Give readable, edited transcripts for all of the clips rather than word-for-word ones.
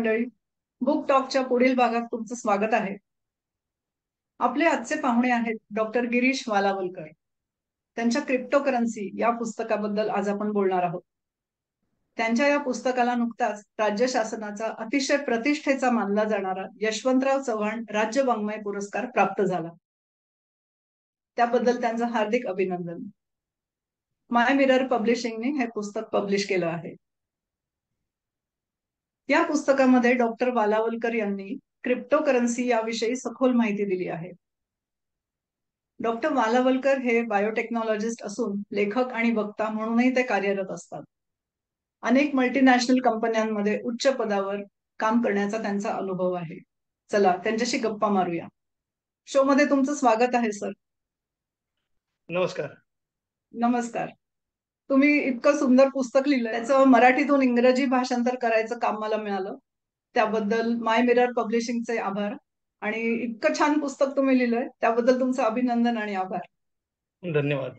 मंडळी, बुक टॉकच्या पुढील भागात तुमचं स्वागत आहे. आपले आजचे पाहुणे आहेत डॉक्टर गिरीश वालावलकर. त्यांच्या क्रिप्टोकरन्सी या पुस्तकाबद्दल आज आपण बोलणार आहोत. त्यांच्या या पुस्तकाला नुकताच राज्य शासनाचा अतिशय प्रतिष्ठेचा मानला जाणारा यशवंतराव चव्हाण राज्य वाङ्मय पुरस्कार प्राप्त झाला. त्याबद्दल त्यांचं हार्दिक अभिनंदन. माय मिरर पब्लिशिंगने हे पुस्तक पब्लिश केलं आहे. या पुस्तकामध्ये डॉक्टर वालावलकर यांनी क्रिप्टोकरन्सी याविषयी सखोल माहिती दिली आहे. डॉक्टर वालावलकर हे बायोटेक्नॉलॉजिस्ट असून लेखक आणि वक्ता म्हणूनही ते कार्यरत असतात. अनेक मल्टीनॅशनल कंपन्यांमध्ये उच्च पदावर काम करण्याचा त्यांचा अनुभव आहे. चला त्यांच्याशी गप्पा मारूया. शो मध्ये तुमचं स्वागत आहे सर. नमस्कार. नमस्कार. तुम्ही इतकं सुंदर पुस्तक लिहिलं, त्याचं मराठीतून इंग्रजी भाषांतर करायचं काम मला मिळालं. त्याबद्दल माय मिरर पब्लिशिंगचे आभार. आणि इतकं छान पुस्तक तुम्ही लिहिलंय त्याबद्दल तुमचं अभिनंदन आणि आभार. धन्यवाद.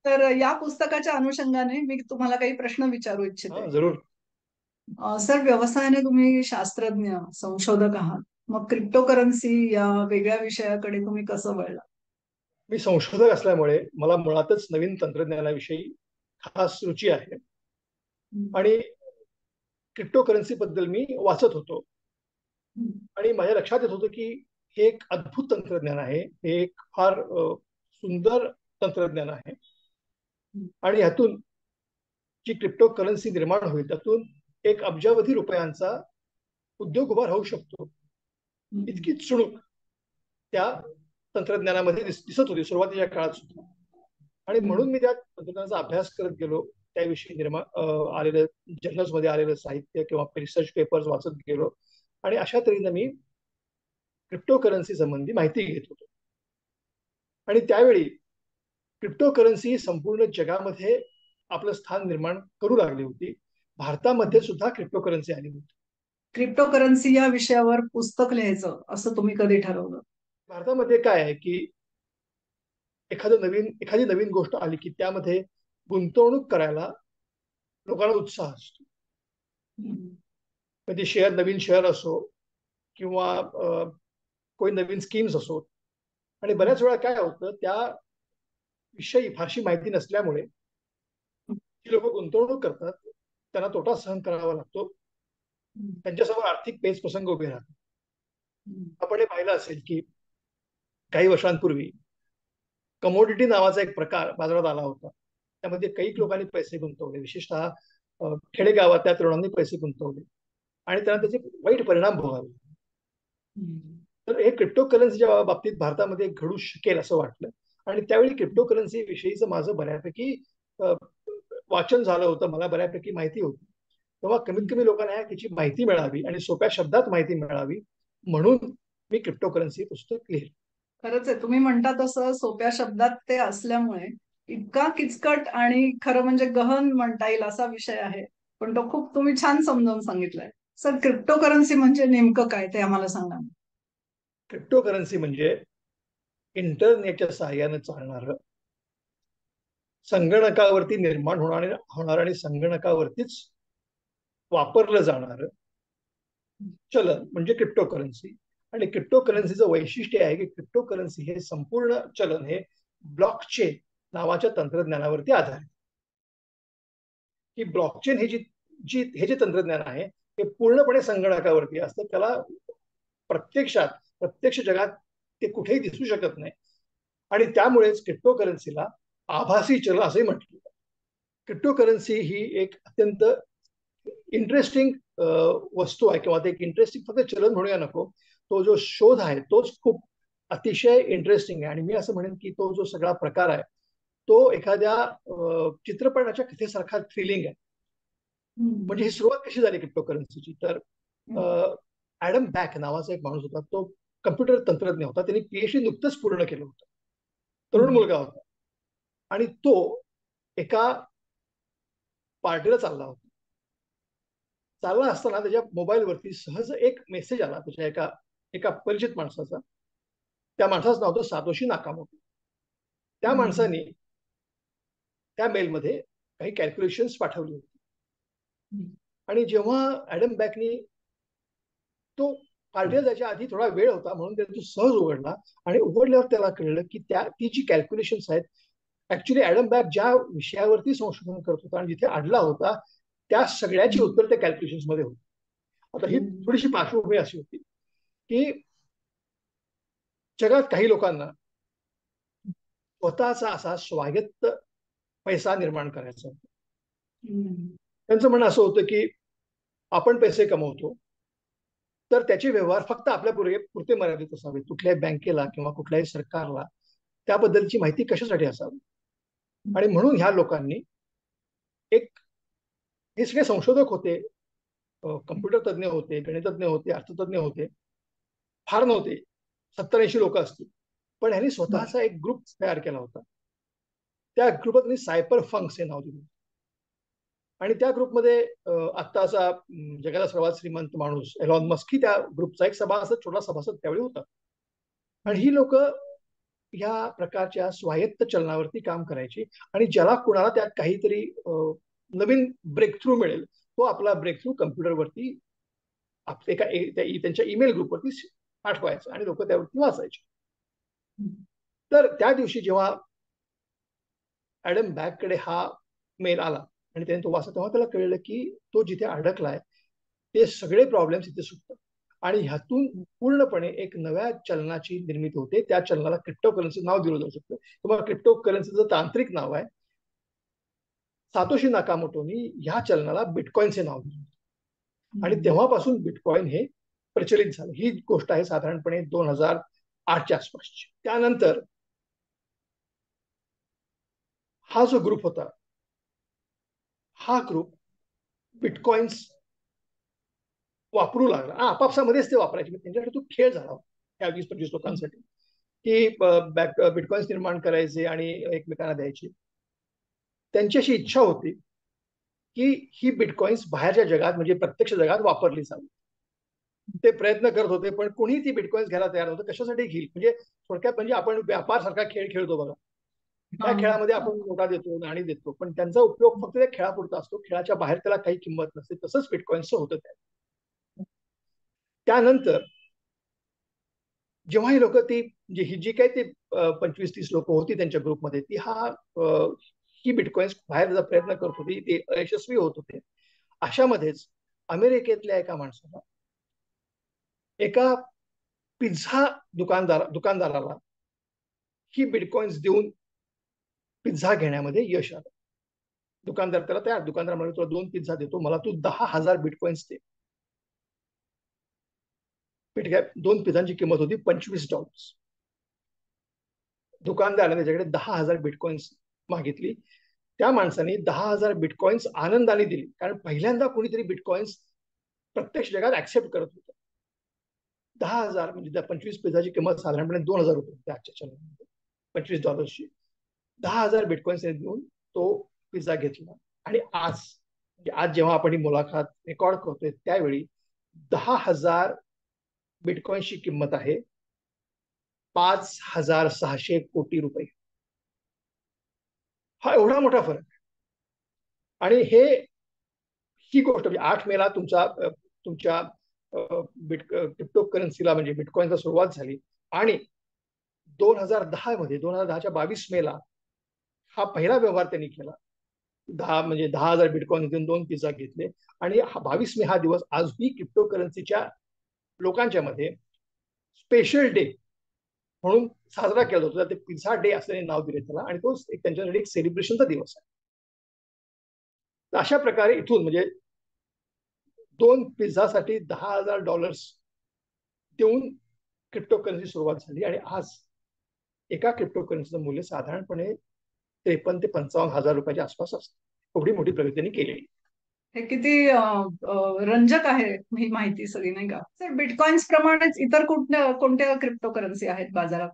तर या पुस्तकाच्या अनुषंगाने मी तुम्हाला काही प्रश्न विचारू इच्छिते. जरूर. सर, व्यवसायाने तुम्ही शास्त्रज्ञ संशोधक आहात, मग क्रिप्टोकरन्सी या वेगळ्या विषयाकडे तुम्ही कसं वळला? मी संशोधक असल्यामुळे मला मुळातच नवीन तंत्रज्ञानाविषयी खास रुची आहे आणि क्रिप्टोकरन्सी बद्दल मी वाचत होतो आणि माझ्या लक्षात येत होतं की हे एक अद्भुत तंत्रज्ञान आहे, हे एक फार सुंदर तंत्रज्ञान आहे आणि ह्यातून जी क्रिप्टोकरन्सी निर्माण होईल त्यातून 1 अब्जावधी रुपयांचा उद्योग उभा राहू शकतो. इतकी चुणूक त्या तंत्रज्ञानामध्ये दिसत होती सुरुवातीच्या काळात सुद्धा. आणि म्हणून मी त्या तंत्रज्ञानाचा अभ्यास करत गेलो. त्याविषयी आलेलं जर्नल्स मध्ये आलेलं साहित्य किंवा रिसर्च पेपर्स वाचत गेलो आणि अशा तऱ्हेने मी क्रिप्टोकरन्सी संबंधी माहिती घेत होतो. आणि त्यावेळी क्रिप्टोकरन्सी संपूर्ण जगामध्ये आपलं स्थान निर्माण करू लागली होती. भारतामध्ये सुद्धा क्रिप्टोकरन्सी आली होती. क्रिप्टोकरन्सी या विषयावर पुस्तक लिहायचं असं तुम्ही कधी ठरवलं? भारतामध्ये काय आहे की एखादी नवीन गोष्ट आली की त्यामध्ये गुंतवणूक करायला लोकांना उत्साह असतो. म्हणजे नवीन शेअर असो किंवा कोणी नवीन स्कीम्स असो. आणि बऱ्याच वेळा काय होतं, त्या विषयी फारशी माहिती नसल्यामुळे जी लोक गुंतवणूक करतात त्यांना तोटा सहन करावा लागतो. त्यांच्यासमोर आर्थिक पेच प्रसंग उभे राहतात. आपण हे पाहिलं असेल की काही वर्षांपूर्वी कमोडिटी नावाचा एक प्रकार बाजारात आला होता. त्यामध्ये काही लोकांनी पैसे गुंतवले, विशेषतः खेडेगावातल्या तरुणांनी पैसे गुंतवले आणि त्यांना त्याचे वाईट परिणाम भोगावे. तर हे क्रिप्टोकरन्सीच्या बाबतीत भारतामध्ये घडू शकेल असं वाटलं आणि त्यावेळी क्रिप्टोकरन्सी विषयीचं माझं बऱ्यापैकी वाचन झालं होतं, मला बऱ्यापैकी माहिती होती. तेव्हा कमीत कमी लोकांना त्याची माहिती मिळावी आणि सोप्या शब्दात माहिती मिळावी म्हणून मी क्रिप्टोकरन्सी पुस्तक लिहिलं. खरंच आहे, तुम्ही म्हणता तसं सोप्या शब्दात ते असल्यामुळे इतका किचकट आणि खरं म्हणजे गहन म्हणता येईल असा विषय आहे, पण तो खूप तुम्ही छान समजावून सांगितलाय. सर, क्रिप्टोकरन्सी म्हणजे नेमकं काय ते आम्हाला सांगा. क्रिप्टोकरन्सी म्हणजे इंटरनेटच्या सहाय्याने चालणारं, संगणकावरती निर्माण होणार आणि संगणकावरतीच वापरलं जाणारं चलन म्हणजे क्रिप्टोकरन्सी. आणि क्रिप्टोकरन्सीचं वैशिष्ट्य आहे की क्रिप्टोकरन्सी हे संपूर्ण चलन हे ब्लॉकचेन नावाच्या तंत्रज्ञानावरती आधारित. की ब्लॉकचेन हे जे तंत्रज्ञान आहे ते पूर्णपणे संगणकावरती असतं. त्याला प्रत्यक्ष जगात ते कुठेही दिसू शकत नाही आणि त्यामुळेच क्रिप्टोकरन्सीला आभासी चलन असंही म्हटलं. क्रिप्टोकरन्सी ही एक अत्यंत इंटरेस्टिंग वस्तू आहे किंवा ते एक इंटरेस्टिंग फक्त चलन म्हणूया नको, तो जो शोध आहे तोच खूप अतिशय इंटरेस्टिंग आहे. आणि मी असं म्हणेन की तो जो सगळा प्रकार आहे तो एखाद्या चित्रपटाच्या कथेसारखा थ्रिलिंग आहे. म्हणजे ही सुरुवात कशी झाली क्रिप्टोकरन्सीची, तर ॲडम बॅक नावाचा एक माणूस होता, तो कम्प्युटर तंत्रज्ञ होता. त्यांनी PhD नुकतंच पूर्ण केलं होतं, तरुण मुलगा होता आणि तो एका पार्टीला चालला असताना त्याच्या मोबाईलवरती सहज एक मेसेज आला त्याच्या एका परिचित माणसाचा. त्या माणसाचं नाव होतं सातोशी नाकामोटो. त्या माणसाने त्या मेलमध्ये काही कॅल्क्युलेशन्स पाठवली होती आणि जेव्हा ॲडम बॅकनी तो पार्टीला जायच्या आधी थोडा वेळ होता म्हणून त्याने तो सहज उघडला, आणि उघडल्यावर त्याला कळलं की ती जी कॅल्क्युलेशन्स आहेत, ऍक्च्युली ऍडम बॅक ज्या विषयावरती संशोधन करत होता आणि जिथे अडला होता त्या सगळ्याची उत्तर त्या कॅल्क्युलेशन्स मध्ये होती. आता ही थोडीशी पार्श्वभूमी अशी होती की जगात काही लोकांना स्वतःचा असा स्वायत्त पैसा निर्माण करायचा होता. त्यांचं म्हणणं असं होतं की आपण पैसे कमवतो तर त्याचे व्यवहार फक्त आपल्या पुरते मर्यादित असावे, कुठल्याही बँकेला किंवा कुठल्याही सरकारला त्याबद्दलची माहिती कशासाठी असावी. आणि म्हणून ह्या लोकांनी एक, हे सगळे संशोधक होते, कम्प्युटर तज्ज्ञ होते, गणितज्ञ होते, अर्थतज्ञ होते, फार नव्हते, 70-80 लोक असतील, पण ह्यांनी स्वतःचा एक ग्रुप तयार केला होता. त्या ग्रुपात त्यांनी सायपर फंक्स हे नाव दिलं. आणि त्या ग्रुपमध्ये आत्ताचा जगाला सर्वात श्रीमंत माणूस एलॉन मस्क ही त्या ग्रुपचा एक सभासद, छोटा सभासद त्यावेळी होता. आणि ही लोक या प्रकारच्या स्वायत्त चलनावरती काम करायची, आणि ज्याला कुणाला त्यात काहीतरी नवीन ब्रेक थ्रू मिळेल तो आपला ब्रेक थ्रू कम्प्युटरवरती त्यांच्या ईमेल ग्रुपवरती पाठवायचा आणि लोक त्यावरती वाचायचे. तर त्या दिवशी जेव्हा ऍडम बॅक कडे हा मेल आला आणि त्याने तो वाचला, तेव्हा त्याला कळलं की तो जिथे अडकलाय ते सगळे प्रॉब्लेम्स इथे सुटतात आणि ह्यातून पूर्णपणे एक नव्या चलनाची निर्मिती होते. त्या चलनाला क्रिप्टो करन्सी नाव दिलं जाऊ शकतं, किंवा क्रिप्टो करन्सीचं तांत्रिक नाव आहे, सातोशी नाकामोटोनी ह्या चलनाला बिटकॉइनचे नाव दिलं. आणि तेव्हापासून बिटकॉइन हे प्रचलित झालं. ही गोष्ट आहे साधारणपणे 2008च्या आसपासची. त्यानंतर हा जो ग्रुप होता, हा ग्रुप बिटकॉइन्स वापरू लागला, आपापसामध्येच ते वापरायचे. त्यांच्यासाठी तो खेळ झाला या 20-25 लोकांसाठी की बिटकॉइन्स निर्माण करायचे आणि एकमेकांना द्यायचे. त्यांची अशी इच्छा होती की ही बिटकॉइन्स बाहेरच्या जगात म्हणजे प्रत्यक्ष जगात वापरली जावी. ते प्रयत्न करत होते, पण कोणी ती बिटकॉइन्स घ्यायला तयार नव्हतं. कशासाठी घेईल? म्हणजे थोडक्यात म्हणजे आपण व्यापार सारखा खेळ खेळतो बघा, त्या खेळामध्ये आपण नोटा देतो, नाणी देतो, पण त्यांचा उपयोग फक्त त्या खेळापुरता असतो, खेळाच्या बाहेर त्याला काही किंमत नसते. तसंच बिटकॉइन्सचं होतं. त्यानंतर जेव्हा ही लोक ती जी काही ते 25-30 लोक होती त्यांच्या ग्रुपमध्ये, ती ही बिटकॉइन्स बाहेर जायचा प्रयत्न करत होती, ते यशस्वी होत होते. अशामध्येच अमेरिकेतल्या एका माणसाला, एका पिझ्झा दुकानदाराला ही बिटकॉइन्स देऊन पिझ्झा घेण्यामध्ये यश आलं. दुकानदार म्हणाले, तुला 2 पिझ्झा देतो, मला तू 10,000 बिटकॉइन्स दे. 2 पिझ्झांची किंमत होती $25. दुकानदाराने त्याच्याकडे 10,000 बिटकॉइन्स मागितली. त्या माणसाने 10,000 बिटकॉइन्स आनंदाने दिली, कारण पहिल्यांदा कोणीतरी बिटकॉइन्स प्रत्यक्ष जगात ऍक्सेप्ट करत होतं. 10,000 म्हणजे त्या 25 पिझ्झाची किंमत साधारणपणे $2,000 आजच्या चलनामध्ये, $25. 10,000 बिटकॉइन्स देऊन तो पिझ्झा घेतला. आणि आज जेव्हा आपण ही मुलाखत रेकॉर्ड करतोय त्यावेळी 10,000 बिटकॉइन्सची किंमत आहे $5,600 कोटी. हा एवढा मोठा फरक आहे. आणि ही गोष्ट म्हणजे 8 मेला तुमच्या क्रिप्टो करन्सीला म्हणजे बिटकॉइनला सुरुवात झाली, आणि 2010च्या 22 मेला हा पहिला व्यवहार त्यांनी केला. 10,000 बिटकॉइन देऊन 2 पिझ्झा घेतले. आणि 22 मे हा दिवस आजही क्रिप्टो करन्सीच्या लोकांच्या मध्ये स्पेशल डे म्हणून साजरा केला जातो. ते पिझ्झा डे असल्याने नाव दिले त्याला, आणि तो त्यांच्यासाठी एक सेलिब्रेशनचा दिवस आहे. अशा प्रकारे इथून म्हणजे 2 पिझ्झासाठी $10,000 देऊन क्रिप्टो करन्सी सुरुवात झाली. आणि आज एका क्रिप्टो करन्सीचं मूल्य साधारणपणे 53,000 ते 55,000 रुपयाच्या आसपास असतं. एवढी मोठी प्रगती त्यांनी केलेली. हे किती रंजक आहे ही माहिती सगळी, नाही का सर? बिटकॉइन्स प्रमाणेच इतर कोणत्या क्रिप्टो करन्सी आहेत बाजारात?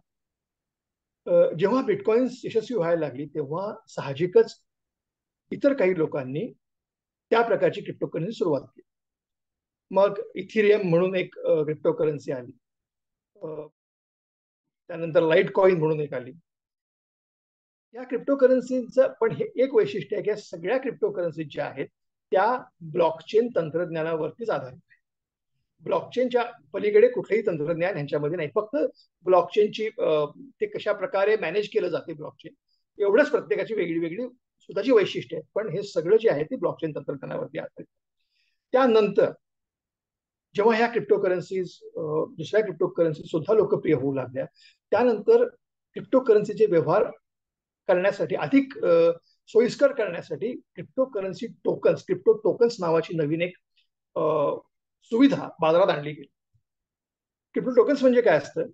जेव्हा बिटकॉइन्स यशस्वी व्हायला लागली तेव्हा साहजिकच इतर काही लोकांनी त्या प्रकारची क्रिप्टो करन्सी सुरुवात केली. मग इथिरियम म्हणून एक क्रिप्टो करन्सी आली, त्यानंतर लाईट कॉइन म्हणून एक आली. या क्रिप्टो करन्सीचं पण हे एक वैशिष्ट्य आहे की सगळ्या क्रिप्टो करन्सी ज्या आहेत त्या ब्लॉकचेन तंत्रज्ञानावरतीच आधारित आहेत. ब्लॉकचेनच्या पलीकडे कुठलेही तंत्रज्ञान ह्यांच्यामध्ये नाही. फक्त ब्लॉकचेनची ते कशा प्रकारे मॅनेज केलं जाते ब्लॉकचेन एवढंच प्रत्येकाची वेगळी वेगळी स्वतःची वैशिष्ट्य आहेत. पण हे सगळं जे आहे ते ब्लॉकचेन तंत्रज्ञानावरती आधारित. त्यानंतर जेव्हा ह्या क्रिप्टोकरन्सीज दुसऱ्या क्रिप्टोकरन्सी सुद्धा लोकप्रिय होऊ लागल्या, त्यानंतर क्रिप्टोकरन्सीचे व्यवहार करण्यासाठी अधिक सोयीस्कर करण्यासाठी क्रिप्टो टोकन्स नावाची नवीन एक सुविधा बाजारात आणली गेली. क्रिप्टो टोकन्स म्हणजे काय असतं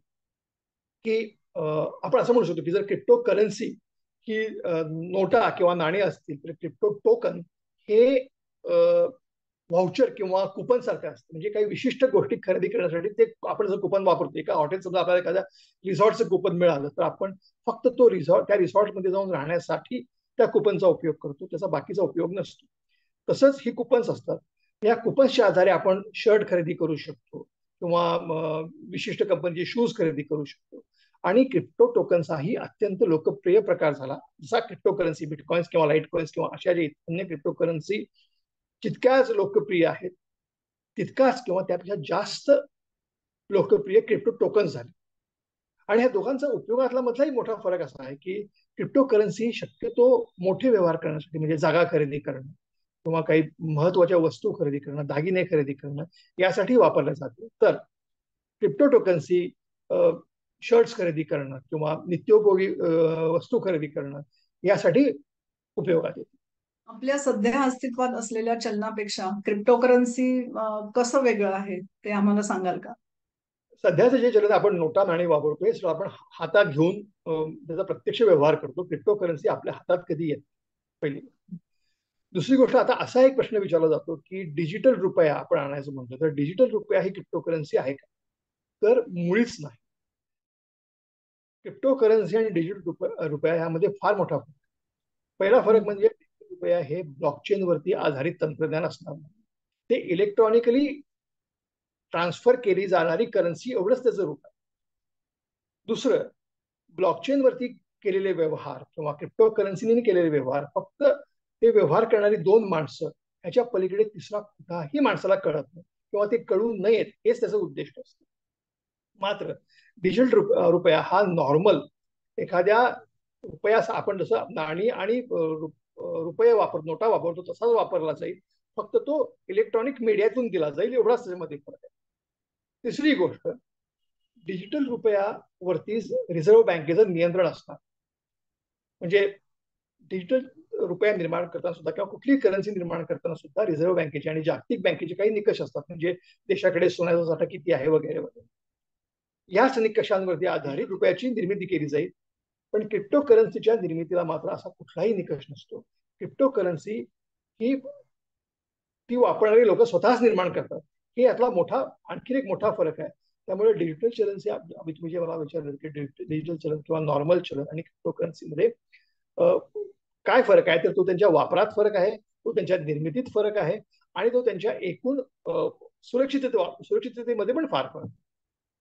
की आपण असं म्हणू शकतो की जर क्रिप्टो करन्सी ही नोटा किंवा नाणी असतील तर क्रिप्टो टोकन हे व्हाउचर किंवा कुपन सारखं असतं. म्हणजे काही विशिष्ट गोष्टी खरेदी करण्यासाठी ते आपण जर कुपन वापरतो, एका हॉटेल समजा आपल्याला एखाद्या रिसॉर्टचं कुपन मिळालं तर आपण फक्त तो त्या रिसॉर्टमध्ये जाऊन राहण्यासाठी त्या कुपनचा उपयोग करतो, त्याचा बाकीचा उपयोग नसतो. तसंच ही कुपन्स असतात. या कुपन्सच्या आधारे आपण शर्ट खरेदी करू शकतो किंवा विशिष्ट कंपनीचे शूज खरेदी करू शकतो. आणि क्रिप्टो टोकन्स हाही अत्यंत लोकप्रिय प्रकार झाला. जसा क्रिप्टो करन्सी बिटकॉइन्स किंवा लाईट कॉइन्स किंवा अशा जे अन्य क्रिप्टो करन्सी जितक्याच लोकप्रिय आहेत तितकाच किंवा त्यापेक्षा जास्त लोकप्रिय क्रिप्टो टोकन्स झाले. आणि ह्या दोघांचा उपयोगातला मधलाही मोठा फरक असा आहे की क्रिप्टो करन्सी शक्यतो मोठे व्यवहार करण्यासाठी म्हणजे जागा खरेदी करणं किंवा काही महत्वाच्या वस्तू खरेदी करणं, दागिने खरेदी करणं यासाठी वापरल्या जाते. तर क्रिप्टो टोकन्सी शर्ट्स खरेदी करणं किंवा नित्योपयोगी वस्तू खरेदी करणं यासाठी उपयोगात येते. आपल्या सध्या अस्तित्वात असलेल्या चलनापेक्षा क्रिप्टोकरन्सी कसं वेगळं आहे ते आम्हाला सांगाल का? सध्याचं जे चलन आपण नोटा नाणी वापरतोय आपण हातात घेऊन त्याचा प्रत्यक्ष व्यवहार करतो. क्रिप्टो करन्सी आपल्या हातात कधी येत पहिली. दुसरी गोष्ट, आता असा एक प्रश्न विचारला जातो की डिजिटल रुपया आपण आणायचं म्हणतो, तर डिजिटल रुपया ही क्रिप्टो करन्सी आहे का? तर मुळीच नाही. क्रिप्टो करन्सी आणि डिजिटल रुपया यामध्ये फार मोठा फरक. पहिला फरक म्हणजे रुपया हे ब्लॉकचेन वरती आधारित तंत्रज्ञान असणार. ते इलेक्ट्रॉनिकली ट्रान्सफर केली जाणारी करन्सी एवढंच त्याचं रूप आहे. दुसरं, ब्लॉकचेन वरती केलेले व्यवहार किंवा क्रिप्टो करन्सीने केलेले व्यवहार फक्त ते व्यवहार करणारी दोन माणसं ह्याच्या पलीकडे तिसरा कुठाही माणसाला कळत नाही किंवा ते कळू नयेत हेच त्याचं उद्दिष्ट असतं. मात्र डिजिटल रुपया हा नॉर्मल एखाद्या रुपया आपण जसं नाणी आणि रुपये नोटा वापरतो तसाच वापरला जाईल, फक्त तो इलेक्ट्रॉनिक मीडियातून दिला जाईल एवढाच त्याच्यामध्ये फरक आहे. तिसरी गोष्ट, डिजिटल रुपयावरती रिझर्व्ह बँकेचं नियंत्रण असणार. म्हणजे डिजिटल रुपया निर्माण करताना सुद्धा किंवा कुठलीही करन्सी निर्माण करताना सुद्धा रिझर्व्ह बँकेचे आणि जागतिक बँकेचे काही निकष असतात. म्हणजे देशाकडे सोन्याचा साठा किती आहे वगैरे वगैरे. याच निकषांवरती आधारित रुपयाची निर्मिती केली जाईल. पण क्रिप्टो करन्सीच्या निर्मितीला मात्र असा कुठलाही निकष नसतो. क्रिप्टो करन्सी ही ती वापरणारी लोक स्वतःच निर्माण करतात. हे यातला आणखी एक मोठा फरक आहे. त्यामुळे डिजिटल करन्सी तुम्ही जे मला विचारलं की डिजिटल चलन किंवा नॉर्मल चलन आणि क्रिप्टो करन्सीमध्ये काय फरक आहे, तर तो त्यांच्या वापरात फरक आहे, तो त्यांच्या निर्मितीत फरक आहे आणि तो त्यांच्या एकूण सुरक्षिततेमध्ये पण फार फरक.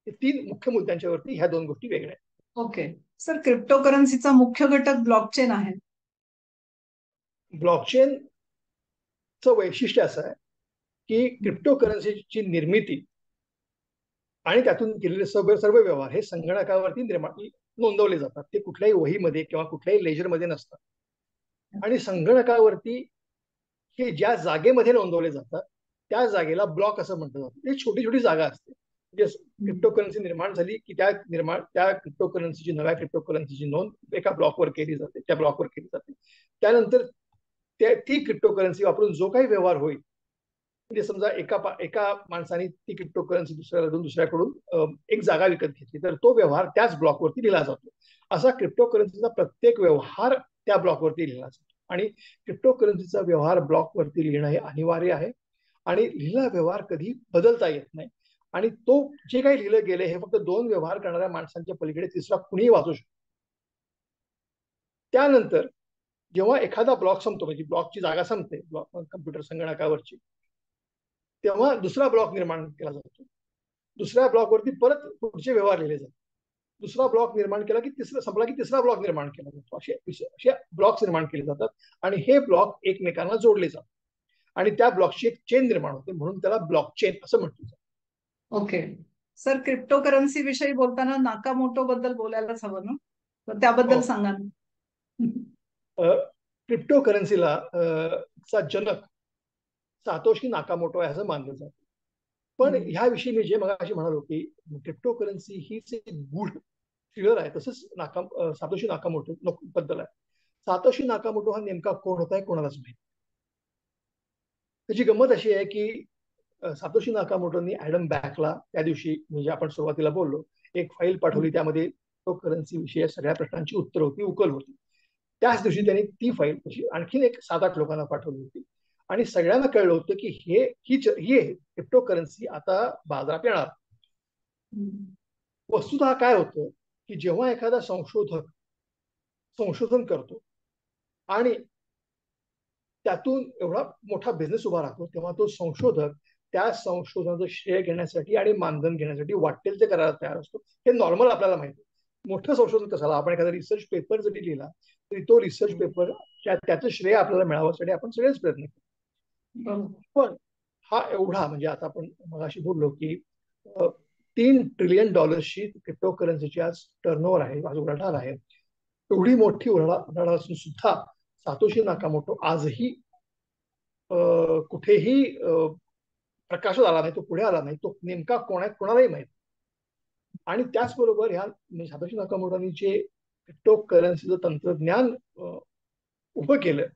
हे तीन मुख्य मुद्द्यांच्यावरती ह्या दोन गोष्टी वेगळ्या आहेत. ओके सर, क्रिप्टो करन्सीचा मुख्य घटक ब्लॉकचेन आहे. ब्लॉकचेनचं वैशिष्ट्य असं आहे की क्रिप्टो करन्सीची निर्मिती आणि त्यातून केलेले सर्व व्यवहार हे संगणकावरती नोंदवले जातात. ते कुठल्याही वहीमध्ये किंवा कुठल्याही लेजरमध्ये नसतात. आणि संगणकावरती हे ज्या जागेमध्ये नोंदवले जातात त्या जागेला ब्लॉक असं म्हटलं जातं. ही छोटी छोटी जागा असते. म्हणजे क्रिप्टो करन्सी निर्माण झाली की त्या क्रिप्टो करन्सीची नव्या क्रिप्टो करन्सीची नोंद एका ब्लॉकवर केली जाते, त्या ब्लॉकवर केली जाते. त्यानंतर ती क्रिप्टो करन्सी वापरून जो काही व्यवहार होईल, म्हणजे समजा एका माणसाने ती क्रिप्टो करन्सी दुसऱ्याकडून एक जागा विकत घेतली तर तो व्यवहार त्याच ब्लॉकवरती लिहिला जातो. असा क्रिप्टो करन्सीचा प्रत्येक व्यवहार त्या ब्लॉकवरती लिहिला जातो. आणि क्रिप्टो करन्सीचा व्यवहार ब्लॉकवरती लिहिणं हे अनिवार्य आहे. आणि लिहिलेला व्यवहार कधी बदलता येत नाही. आणि तो जे काही लिहिलं गेलं हे फक्त दोन व्यवहार करणाऱ्या माणसांच्या पलीकडे तिसरा कुणीही वाचू शकतो. त्यानंतर जेव्हा एखादा ब्लॉक संपतो, म्हणजे ब्लॉकची जागा संपते कम्प्युटर संगणकावरची, तेव्हा दुसरा ब्लॉक निर्माण केला जातो. दुसऱ्या ब्लॉकवरती परत पुढचे व्यवहार लिहिले जातात. दुसरा ब्लॉक निर्माण केला की संपला की तिसरा ब्लॉक निर्माण केला जातो. असे ब्लॉक्स निर्माण केले जातात आणि हे ब्लॉक एकमेकांना जोडले जातात आणि त्या ब्लॉकची एक चेन निर्माण होते, म्हणून त्याला ब्लॉकचेन असं म्हटलं जातं. ओके सर, क्रिप्टोकरन्सी विषयी बोलताना नाकामोटो बद्दल बोलायलाच हवं ना, तर त्याबद्दल हो. सांगा ना. क्रिप्टो करन्सीला चा जनक सातोशी नाकामोटो आहे असं मानलं जातं. पण ह्याविषयी मी जे मगाशी म्हणालो की क्रिप्टो करन्सी हीच एक गूढ फिगर आहे, तसंच सातोशी नाकामोटो बद्दल आहे. सातोशी नाकामोटो हा नेमका कोण होता हे कोणालाच माहिती. त्याची गंमत अशी आहे की सातोशी नाकामोटोनी ऍडम बॅकला त्या दिवशी, म्हणजे आपण सुरुवातीला बोललो, एक फाईल पाठवली, त्यामध्ये क्रिप्टो करन्सी विषयी सगळ्या प्रश्नांची उत्तर होती, उकल होती. त्याच दिवशी त्यांनी ती फाईल आणखीन एक 7-8 लोकांना पाठवली होती आणि सगळ्यांना कळलं होतं की ही क्रिप्टो करन्सी आता बाजारात येणार. वस्तुतः काय होतं की जेव्हा एखादा संशोधक संशोधन करतो आणि त्यातून एवढा मोठा बिझनेस उभा राहतो, तेव्हा तो संशोधक त्या संशोधनाचं श्रेय घेण्यासाठी आणि मानधन घेण्यासाठी वाटेल ते करायला तयार असतो. हे नॉर्मल आपल्याला माहिती. मोठं संशोधन कशाला, आपण एखादा रिसर्च पेपर जरी लिहिला तरी तो रिसर्च पेपर त्याचं श्रेय आपल्याला मिळावसाठी आपण सगळेच प्रयत्न करतो. पण हा एवढा, म्हणजे आता आपण मगाशी बोललो की $3 ट्रिलियन क्रिप्टो करन्सीची आज टर्नओव्हर आहे, आज उलाढाल आहे. एवढी मोठी उलाढाल असून सुद्धा सातोशी नाकामोटो आजही कुठेही प्रकाशात आला नाही, तो पुढे आला नाही, तो नेमका कोण आहे कोणालाही माहित. आणि त्याचबरोबर ह्या सातोशी नाकामोटोनी जे क्रिप्टो करन्सीचं तंत्रज्ञान उभं केलं,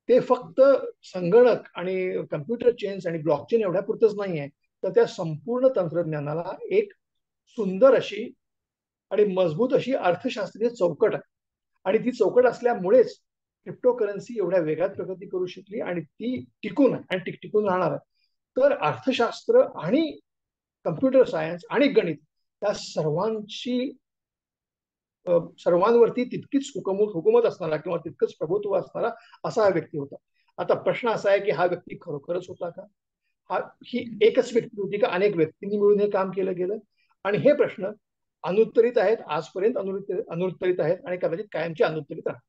ते फक्त संगणक आणि कम्प्युटर चेन्स आणि ब्लॉकचेन एवढ्या पुरतच नाही आहे, तर त्या संपूर्ण तंत्रज्ञानाला एक सुंदर अशी आणि मजबूत अशी अर्थशास्त्रीय चौकट आहे. आणि ती चौकट असल्यामुळेच क्रिप्टो करन्सी एवढ्या वेगात प्रगती करू शकली आणि ती टिकून आहे आणि टिकून राहणार आहे. तर अर्थशास्त्र आणि कम्प्युटर सायन्स आणि गणित त्या सर्वांवरती तितकीच हुकूमत असणारा किंवा तितकंच प्रभुत्व असणारा असा हा व्यक्ती होता. आता प्रश्न असा आहे की हा व्यक्ती खरोखरच होता का, ही एकच व्यक्ती होती का अनेक व्यक्तींनी मिळून हे काम केलं गेलं, आणि हे प्रश्न अनुत्तरित आहेत, आजपर्यंत अनुत्तरित आहेत आणि कदाचित कायमचे अनुत्तरित राहतात.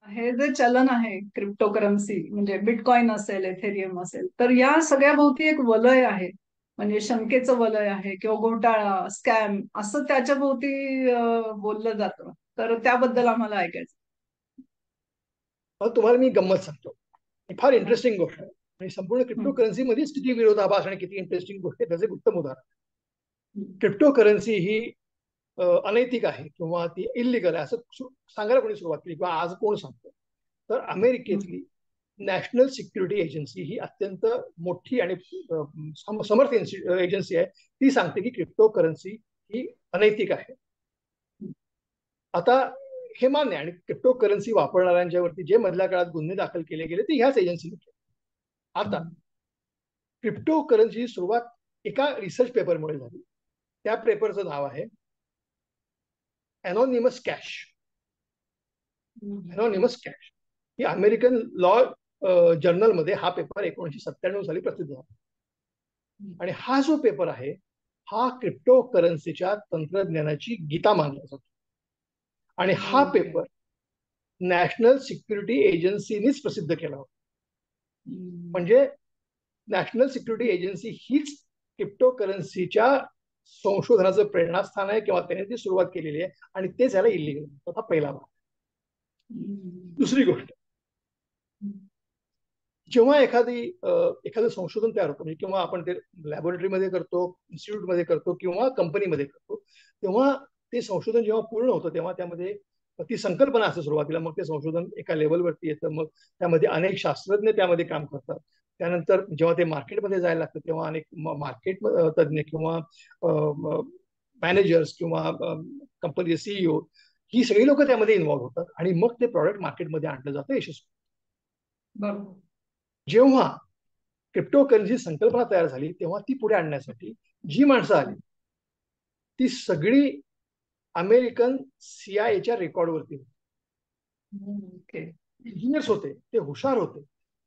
हे जे चलन आहे क्रिप्टोकरन्सी, म्हणजे बिटकॉइन असेल, एथेरियम असेल, तर या सगळ्या भोवती एक वलय आहे, म्हणजे शंकेचं वलय आहे किंवा घोटाळा, स्कॅम असं त्याच्या भोवती बोललं जातं. तर त्याबद्दल आम्हाला ऐकायचं. तुम्हाला मी गंमत सांगतो, फार इंटरेस्टिंग गोष्ट आहे. आणि संपूर्ण क्रिप्टो करन्सी मध्येच किती विरोधाभास आणि किती इंटरेस्टिंग गोष्ट आहे त्याचं एक उत्तम उदाहरण. क्रिप्टो करन्सी ही अनैतिक आहे किंवा ती इलिगल आहे असं सांगायला कोणी सुरुवात केली किंवा आज कोण सांगतं, तर अमेरिकेतली नॅशनल सिक्युरिटी एजन्सी ही अत्यंत मोठी आणि समर्थ एजन्सी आहे. ती सांगते की क्रिप्टो करन्सी ही अनैतिक आहे. आता हे मान्य, आणि क्रिप्टो करन्सी वापरणाऱ्यांच्यावरती जे मधल्या काळात गुन्हे दाखल केले गेले ते ह्याच एजन्सीने केले. आता क्रिप्टो करन्सीची सुरुवात एका रिसर्च पेपरमुळे झाली. त्या पेपरचं नाव आहे अनॉनिमस कॅश. अनॉनिमस कॅश ही अमेरिकन लॉ जर्नलमध्ये हा पेपर 1997 साली प्रसिद्ध झाला. आणि हा जो पेपर आहे हा क्रिप्टो करन्सीच्या तंत्रज्ञानाची गीता मानला जातो. आणि हा पेपर नॅशनल सिक्युरिटी एजन्सीनीच प्रसिद्ध केला होता. म्हणजे नॅशनल सिक्युरिटी एजन्सी हीच क्रिप्टो करन्सीच्या संशोधनाचं प्रेरणास्थान आहे किंवा त्याने ती सुरुवात केलेली आहे, आणि ते झालं इलिगल. हा पहिला भाग. दुसरी गोष्ट, जेव्हा एखादं संशोधन तयार होतं, म्हणजे किंवा आपण ते लॅबोरेटरीमध्ये करतो, इन्स्टिट्यूटमध्ये करतो किंवा कंपनीमध्ये करतो, तेव्हा ते संशोधन जेव्हा पूर्ण होतं तेव्हा त्यामध्ये ती संकल्पना असते सुरुवातीला, मग ते संशोधन एका लेवलवरती येतं, मग त्यामध्ये अनेक शास्त्रज्ञ त्यामध्ये काम करतात. त्यानंतर जेव्हा ते मार्केटमध्ये जायला लागतं तेव्हा अनेक मार्केट तज्ञ किंवा मॅनेजर्स किंवा कंपनीचे सीईओ ही सगळी लोक त्यामध्ये इन्व्हॉल्व्ह होतात आणि मग ते प्रॉडक्ट मार्केटमध्ये आणलं जातं यशस्वी. बरोबर. जेव्हा क्रिप्टो करन्सी संकल्पना तयार झाली तेव्हा ती पुढे आणण्यासाठी जी माणसं आली ती सगळी अमेरिकन सीआयएच्या रेकॉर्डवरती होती. इंजिनियर्स होते, ते हुशार होते,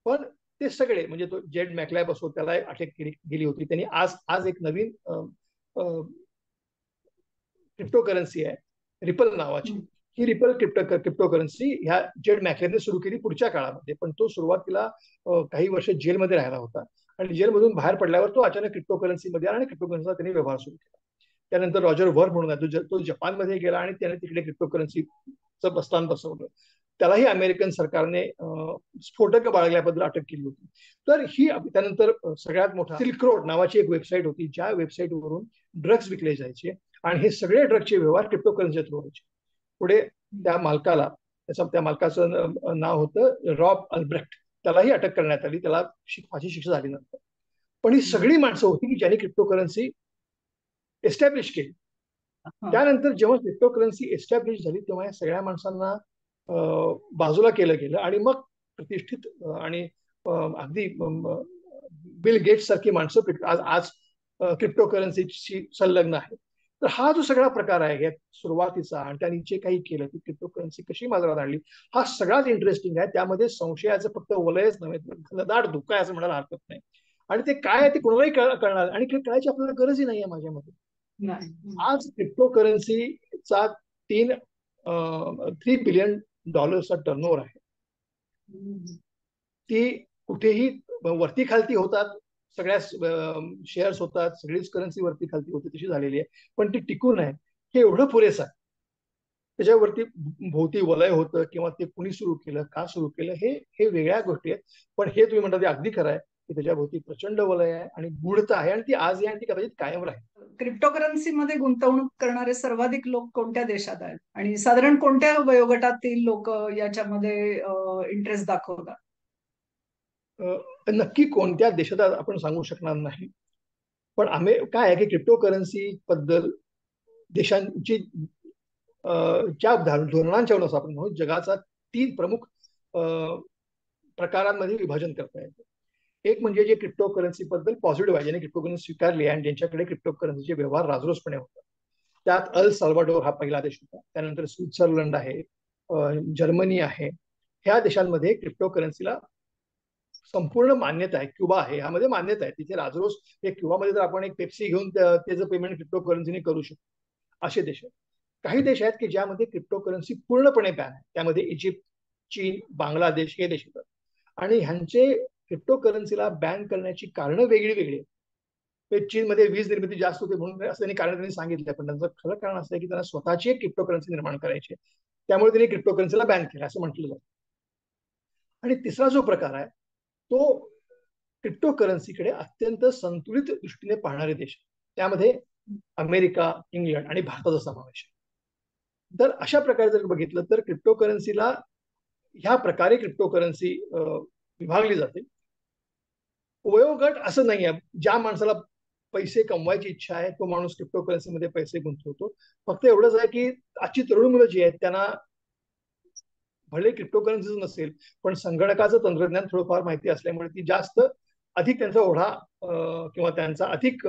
पण ते सगळे, म्हणजे तो जेड मॅकलॅब असो त्याला अटक गेली होती. त्यांनी आज एक नवीन क्रिप्टो करन्सी आहे रिपल नावाची. ही रिपल क्रिप्टो करन्सी ह्या जेड मॅकलॅबने सुरू केली पुढच्या काळामध्ये, पण तो सुरुवातीला काही वर्ष जेलमध्ये राहिला होता आणि जेलमधून बाहेर पडल्यावर तो अचानक क्रिप्टोकरन्सीमध्ये आला आणि क्रिप्टोकरन्सीचा त्यांनी व्यवहार सुरू केला. त्यानंतर रॉजर व्हर म्हणून आहे, तो जपानमध्ये गेला आणि त्याने तिकडे क्रिप्टोकरन्सीचं बस्तान बसवलं. त्यालाही अमेरिकन सरकारने स्फोटक बाळगल्याबद्दल अटक केली होती. तर ही त्यानंतर सगळ्यात मोठा सिल्क रोड नावाची एक वेबसाईट होती, ज्या वेबसाईटवरून ड्रग्ज विकले जायचे आणि हे सगळे ड्रग्जचे व्यवहार क्रिप्टोकरन्सी थ्रू व्हायचे. पुढे त्या मालकाचं नाव होतं रॉब अल्ब्रेक्ट. त्यालाही अटक करण्यात आली, त्याला फाशी शिक्षा झाली नंतर. पण ही सगळी माणसं होती की ज्यांनी क्रिप्टोकरन्सी एस्टॅब्लिश केली. त्यानंतर जेव्हा क्रिप्टोकरन्सी एस्टॅब्लिश झाली तेव्हा या सगळ्या माणसांना बाजूला केलं गेलं आणि मग प्रतिष्ठित आणि अगदी बिल गेट्स सारखी माणसं आज क्रिप्टोकरन्सीशी संलग्न आहे. तर हा जो सगळा प्रकार आहे सुरुवातीचा आणि त्यांनी जे काही केलं की क्रिप्टोकरन्सी कशी बाजारात आणली, हा सगळ्यात इंटरेस्टिंग आहे. त्यामध्ये संशयाचं फक्त वलयच नव्हे, घनदाट धोका आहे असं म्हणायला हरकत नाही. आणि ते काय आहे ते कोणालाही कळणार आणि कळायची आपल्याला गरजही नाही आहे माझ्या मते. आज क्रिप्टोकरन्सीचा 3 बिलियन डॉलर्सचा टर्नओव्हर आहे. ती कुठेही वरती खालती होतात, सगळ्या शेअर्स होतात, सगळीच करन्सी वरती खालती होते तशी झालेली आहे, पण ती टिकून आहे हे एवढं पुरेसं आहे. त्याच्यावरती भोवती वलय होतं किंवा ते कुणी सुरू केलं, का सुरू केलं, हे वेगळ्या गोष्टी आहेत. पण हे तुम्ही म्हणता ते अगदी खरं आहे की त्याच्याभोवती प्रचंड वलय आहे आणि गूढता आहे आणि ती आज आहे आणि ती कदाचित कायम राहील. क्रिप्टोकरन्सी मध्ये गुंतवणूक करणारे सर्वाधिक लोक कोणत्या देशात आहेत आणि साधारण कोणत्या वयोगटातील लोक याच्यामध्ये इंटरेस्ट दाखवतात? नक्की कोणत्या देशात आपण सांगू शकणार नाही, पण काय आहे की क्रिप्टोकरन्सी बद्दल देशांची ज्या धोरणांच्या आपण म्हणू जगाचा 3 प्रमुख प्रकारांमध्ये विभाजन करता येतं. एक म्हणजे जे क्रिप्टोकरन्सी बद्दल पॉझिटिव्ह आहे, ज्यांनी क्रिप्टोकरन्सी स्वीकारली आहे आणि ज्यांच्याकडे क्रिप्टोकरन्सीचे व्यवहार राजरोसपणे होतात. त्यात अल साल्वाडोर हा पहिला देश होता, त्यानंतर स्वित्झर्लंड आहे, जर्मनी आहे. ह्या देशांमध्ये क्रिप्टोकरन्सीला संपूर्ण मान्यता आहे. क्युबा आहे, यामध्ये मान्यता आहे. तिथे राजरोस क्युबामध्ये तर आपण एक पेप्सी घेऊन त्याचं पेमेंट क्रिप्टोकरन्सीने करू शकतो, असे देश आहेत. काही देश आहेत की ज्यामध्ये क्रिप्टोकरन्सी पूर्णपणे बॅन आहे. त्यामध्ये इजिप्त, चीन, बांगलादेश हे देश येतात. आणि ह्यांचे क्रिप्टोकरन्सीला बॅन करण्याची कारणं वेगळी वेगळी आहेत. चीनमध्ये वीज निर्मिती जास्त होते म्हणून असं कारण त्यांनी सांगितलं, पण त्यांचं खरं कारण असं आहे की त्यांना स्वतःची एक क्रिप्टोकरन्सी निर्माण करायची आहे, त्यामुळे त्यांनी क्रिप्टोकरन्सीला बॅन केलं असं म्हटलं जातं. आणि तिसरा जो प्रकार आहे तो क्रिप्टोकरन्सीकडे अत्यंत संतुलित दृष्टीने पाहणारे देश, त्यामध्ये अमेरिका, इंग्लंड आणि भारताचा समावेश आहे. तर अशा प्रकारे जर बघितलं तर क्रिप्टोकरन्सीला ह्या प्रकारे क्रिप्टोकरन्सी विभागली जाते. वयोगट असं नाही आहे. ज्या माणसाला पैसे कमवायची इच्छा आहे तो माणूस क्रिप्टोकरन्सीमध्ये पैसे गुंतवतो. फक्त एवढंच आहे की आजची तरुण मुलं जी आहेत त्यांना भले क्रिप्टोकरन्सीच नसेल पण संगणकाचं तंत्रज्ञान थोडंफार माहिती असल्यामुळे ती जास्त अधिक त्यांचा ओढा किंवा त्यांचा अधिक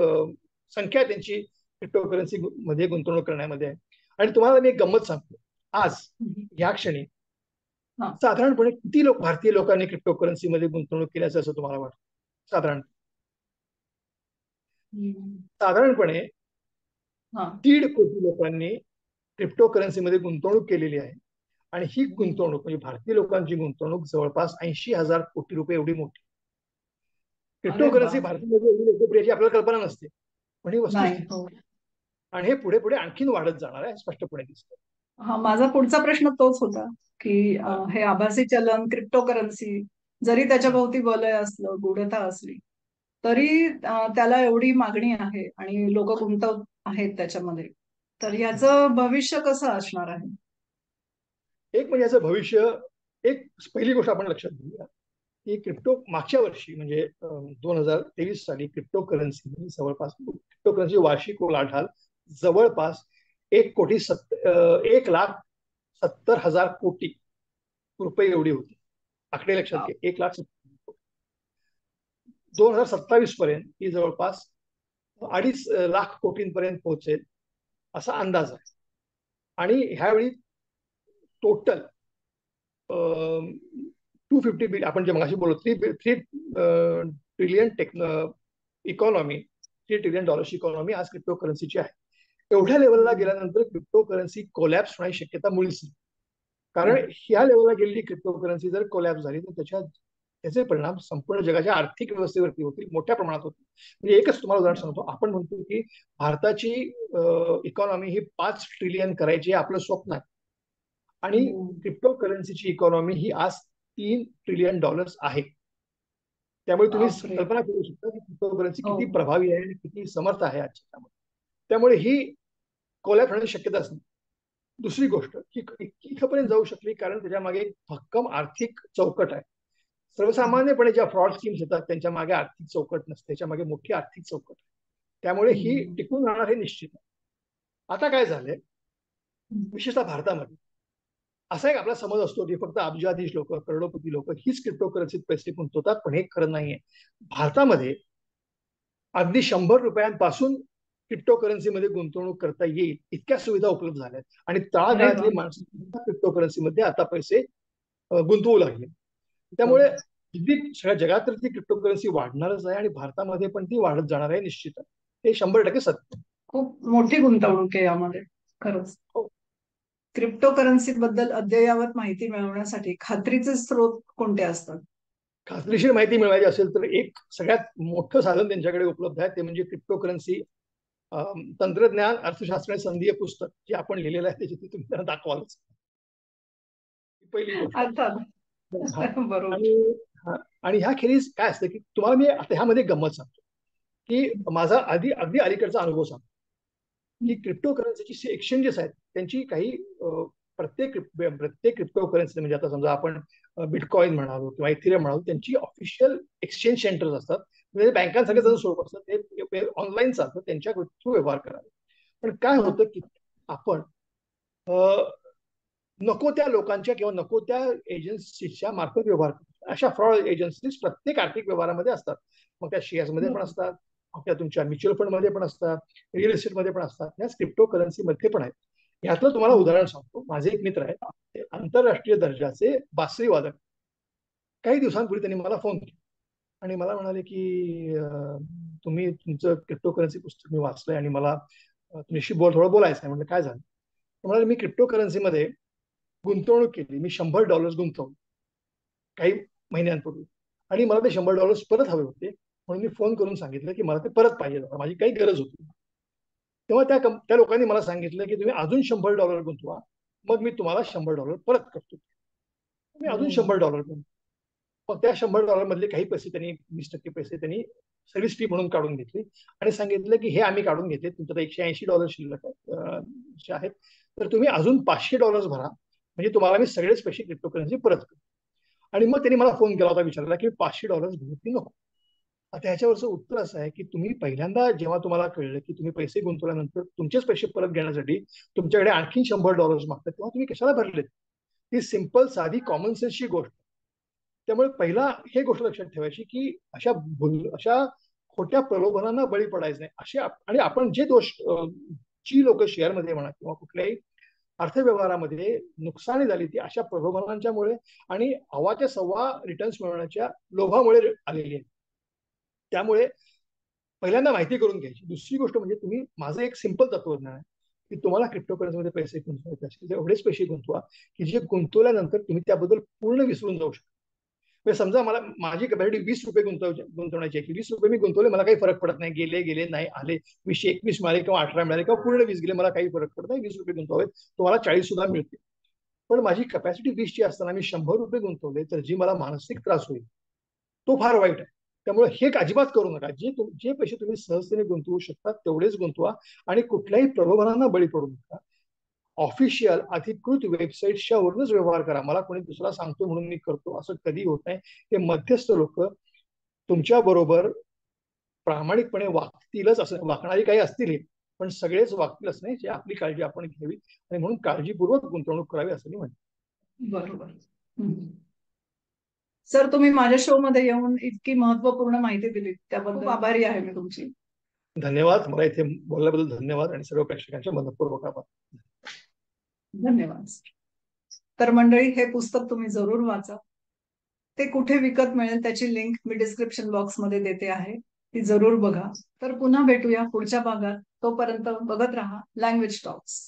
संख्या त्यांची क्रिप्टोकरन्सी मध्ये गुंतवणूक करण्यामध्ये आहे. आणि तुम्हाला मी एक गंमत सांगतो, आज या क्षणी साधारणपणे किती भारतीय लोकांनी क्रिप्टोकरन्सी मध्ये गुंतवणूक केल्याचं असं तुम्हाला वाटतं? साधारणपणे 1.5 कोटी लोकांनी क्रिप्टोकरन्सी मध्ये गुंतवणूक केलेली आहे. आणि ही गुंतवणूक म्हणजे भारतीय लोकांची गुंतवणूक जवळपास 80,000 कोटी रुपये एवढी मोठी. क्रिप्टोकरन्सी भारतामध्ये एवढी लोकप्रियची आपल्याला कल्पना नसते, पण ही वस्तू आणि हे पुढे पुढे आणखीन वाढत जाणार आहे स्पष्टपणे दिसतं. हा, माझा पुढचा प्रश्न तोच होता की हे आभासी चलन क्रिप्टोकरन्सी जरी त्याच्या भोवती वलय असलं, गूढता असली तरी त्याला एवढी मागणी आहे आणि लोक गुंतवत आहेत त्याच्यामध्ये, तर याचं भविष्य कसं असणार आहे? एक म्हणजे याचं भविष्य, एक पहिली गोष्ट आपण लक्षात घेऊया की मागच्या वर्षी म्हणजे 2023 साली क्रिप्टोकरन्सी क्रिप्टोकरन्सी वार्षिक उलाढाल जवळपास 1,70,000 कोटी रुपये एवढी होती. आकडे लक्षात घ्या, 1,70,000. 2027 पर्यंत ही जवळपास 2.5 लाख कोटींपर्यंत पोहोचेल असा अंदाज आहे. आणि ह्यावेळी टोटल 250 बिलियन, आपण जे मगाशी बोललो 3 ट्रिलियन इकॉनॉमी, $3 ट्रिलियन इकॉनॉमी आज क्रिप्टोकरन्सीची आहे. एवढ्या लेवलला गेल्यानंतर क्रिप्टोकरन्सी कोलॅप्स होण्याची शक्यता मुळीच नाही. कारण ह्या लेवलला गेलेली क्रिप्टोकरन्सी जर कोलॅप्स झाली तर त्याच्या त्याचे परिणाम संपूर्ण जगाच्या आर्थिक व्यवस्थेवरती होतील, मोठ्या प्रमाणात होतील. म्हणजे एकच तुम्हाला उदाहरण सांगतो. आपण म्हणतो की भारताची इकॉनॉमी ही 5 ट्रिलियन करायची हे आपलं स्वप्न आहे, आणि क्रिप्टो करन्सीची इकॉनॉमी ही आज $3 ट्रिलियन आहे. त्यामुळे तुम्ही कल्पना करू शकता की क्रिप्टो करन्सी किती प्रभावी आहे आणि किती समर्थ आहे आजच्या काळामध्ये. त्यामुळे ही कोलॅप्स होण्याची शक्यताच नाही. दुसरी गोष्ट ही इथपर्यंत जाऊ शकली कारण त्याच्या मागे एक भक्कम आर्थिक चौकट आहे. सर्वसामान्यपणे ज्या फ्रॉड स्कीम्स येतात त्यांच्या मागे आर्थिक चौकट नसते, त्याच्या मागे मोठी आर्थिक चौकट आहे. त्यामुळे ही टिकून राहणार हे निश्चित आहे. आता काय झालंय, विशेषतः भारतामध्ये असा एक आपला समज असतो की फक्त अब्जाधीश लोक, करोडोपती लोक हीच क्रिप्टो करन्सीत पैसे गुंतवतात, पण हे खरं नाहीये. भारतामध्ये अगदी ₹100 क्रिप्टो करन्सीमध्ये गुंतवणूक करता येईल इतक्या सुविधा उपलब्ध झाल्या आहेत, आणि तळागाळातली माणसं क्रिप्टो करन्सीमध्ये आता पैसे गुंतवू लागले. त्यामुळे अगदी सगळ्या जगात तर ती क्रिप्टो करन्सी वाढणारच आहे, आणि भारतामध्ये पण ती वाढत जाणार आहे निश्चित आहे. हे 100% सत्य. खूप मोठी गुंतवणूक आहे यामध्ये खरंच. क्रिप्टो करन्सी बद्दल अद्ययावत माहिती मिळवण्यासाठी खात्रीचे स्रोत कोणते असतात? खात्रीशीर माहिती मिळवायची असेल तर एक सगळ्यात मोठं साधन त्यांच्याकडे उपलब्ध आहे, ते म्हणजे क्रिप्टो करन्सी तंत्रज्ञान अर्थशास्त्र आणि संधी पुस्तक जे आपण लिहिलेलं आहे, त्याची तुम्ही त्यांना दाखवालच. पहिली गोष्ट. आणि ह्याखेरीज काय असतं की तुम्हाला मी आता ह्यामध्ये गंमत सांगतो की माझा अगदी अलीकडचा अनुभव सांगतो की क्रिप्टो करन्सीची एक्सचेंजेस आहेत त्यांची काही प्रत्येक क्रिप्टो करन्सी, म्हणजे आता समजा आपण बिटकॉइन म्हणालो किंवा इथेरियम म्हणालो, त्यांची ऑफिशियल एक्सचेंज सेंटर्स असतात. म्हणजे बँकांसारखे जसं स्वरूप असतं ते ऑनलाईन चालतं, त्यांच्या थ्रू व्यवहार करावे. पण काय होतं की आपण नको त्या लोकांच्या किंवा नको त्या एजन्सीच्या मार्फत व्यवहार करतो. अशा फ्रॉड एजन्सीज प्रत्येक आर्थिक व्यवहारामध्ये असतात. मग त्या शेअर्समध्ये पण असतात, मग त्या तुमच्या म्युच्युअल फंडमध्ये पण असतात, रिअल इस्टेटमध्ये पण असतात, या क्रिप्टो करन्सीमध्ये पण आहेत. यातलं तुम्हाला उदाहरण सांगतो. माझे एक मित्र आहेत, ते आंतरराष्ट्रीय दर्जाचे बासरी वादक. काही दिवसांपूर्वी त्यांनी मला फोन केला आणि मला म्हणाले की तुम्ही तुमचं क्रिप्टो करन्सी पुस्तक मी वाचलंय आणि मला तुमच्याशी थोडं बोलायचं आहे. म्हणजे काय झालं, म्हणाले मी क्रिप्टो करन्सीमध्ये गुंतवणूक केली, मी $100 गुंतवले काही महिन्यांपूर्वी, आणि मला ते $100 परत हवे होते, म्हणून मी फोन करून सांगितलं की मला ते परत पाहिजे, माझी काही गरज होती. तेव्हा त्या लोकांनी मला सांगितलं की तुम्ही अजून $100 गुंतवा, मग मी तुम्हाला $100 परत करतो. मी अजून $100 गुंतवले. मग त्या $100 मधले काही पैसे त्यांनी 20% पैसे त्यांनी सर्व्हिस फी म्हणून काढून घेतली आणि सांगितलं की हे आम्ही काढून घेतले, तुमच्याकडे $180 शिल्लक आहेत, तर तुम्ही अजून $500 भरा, म्हणजे तुम्हाला मी सगळेच पैसे क्रिप्टो करन्सी परत करतो. आणि मग त्यांनी मला फोन केला होता, विचारला की $500 भरू की नको. आता ह्याच्यावरचं उत्तर असं आहे की तुम्ही पहिल्यांदा जेव्हा तुम्हाला कळलं की तुम्ही पैसे गुंतवल्यानंतर तुमचेच पैसे परत घेण्यासाठी तुमच्याकडे आणखी $100 मागतात, तेव्हा तुम्ही कशाला भरलेत? ही सिंपल साधी कॉमन सेन्सची गोष्ट. त्यामुळे पहिला हे गोष्ट लक्षात ठेवायची की अशा खोट्या प्रलोभनांना बळी पडायचं नाही. आणि आपण जे दोष जी लोक शेअरमध्ये म्हणा किंवा कुठल्याही अर्थव्यवहारामध्ये नुकसानी झाली ती अशा प्रलोभनांच्यामुळे आणि हवाच्या सव्वा रिटर्न्स मिळवण्याच्या लोभामुळे आलेली आहे. त्यामुळे पहिल्यांदा माहिती करून घ्यायची. दुसरी गोष्ट म्हणजे तुम्ही, माझं एक सिंपल तत्वज्ञान आहे की तुम्हाला क्रिप्टो करन्सीमध्ये पैसे गुंतवायचे असतील एवढेच पैसे गुंतवा की जे गुंतवल्यानंतर तुम्ही त्याबद्दल पूर्ण विसरून जाऊ शकता. म्हणजे समजा मला माझी कॅपॅसिटी ₹20 गुंतवण्याची आहे की ₹20 मी गुंतवले, मला काही फरक पडत नाही, गेले नाही आले, 221 मिळाले किंवा 18 मिळाले किंवा पूर्ण 20 गेले, मला काही फरक पडत नाही. ₹20 गुंतवावे, तुम्हाला 40 सुद्धा मिळते. पण माझी कॅपॅसिटी 20ची असताना मी ₹100 गुंतवले तर जी मला मानसिक त्रास होईल तो फार वाईट आहे. त्यामुळे हे अजिबात करू नका. जे पैसे तुम्ही सहजतेने गुंतवू शकता तेवढेच गुंतवा आणि कुठल्याही प्रलोभनांना बळी पडू नका. ऑफिशियल अधिकृत वेबसाईटच्या वरूनच व्यवहार करा. मला कोणी दुसरा सांगतो म्हणून मी करतो असं कधी होत नाही. हे मध्यस्थ लोक तुमच्या बरोबर प्रामाणिकपणे वागतीलच, असं वागणारी काही असतील पण सगळेच वागतील असं नाही. आपली काळजी आपण घ्यावी आणि म्हणून काळजीपूर्वक गुंतवणूक करावी असं मी म्हणतो. बरोबर. सर, तुम्ही माझ्या शो मध्ये येऊन इतकी महत्वपूर्ण माहिती दिली त्याबद्दल आभारी आहे मी तुमची. धन्यवाद. मला इथे बोलल्याबद्दल धन्यवाद आणि सर्व प्रेक्षकांचे मनपूर्वक आभार. धन्यवाद. तर मंडळी, हे पुस्तक तुम्ही जरूर वाचा. ते कुठे विकत मिळेल त्याची लिंक मी डिस्क्रिप्शन बॉक्स मध्ये देते आहे, ती जरूर बघा. तर पुन्हा भेटूया पुढच्या भागात. तोपर्यंत बघत राहा लँग्वेज टॉक्स.